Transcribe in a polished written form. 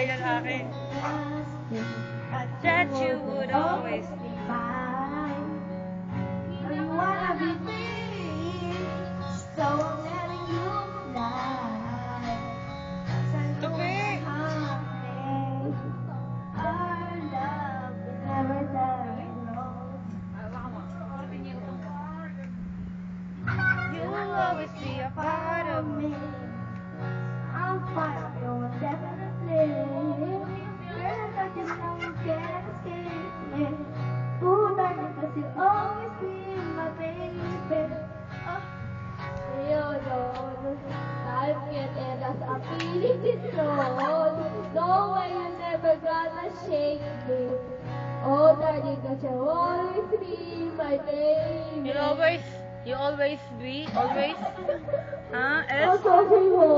babae lalaki. That you would always be mine. You wanna be free, so I'm letting you fly. Tupi! Our love is never die alone. You'll always be a part of me. I'm fine, you're definitely. Girl, I just know you can't escape me. Ooh, darling, 'cause you always be my baby. Yun. Life can't end as a feeling this road. No way you're never gonna shake me. Oh, darling, 'cause you always be my baby. You always be, always. Ang sabi mo.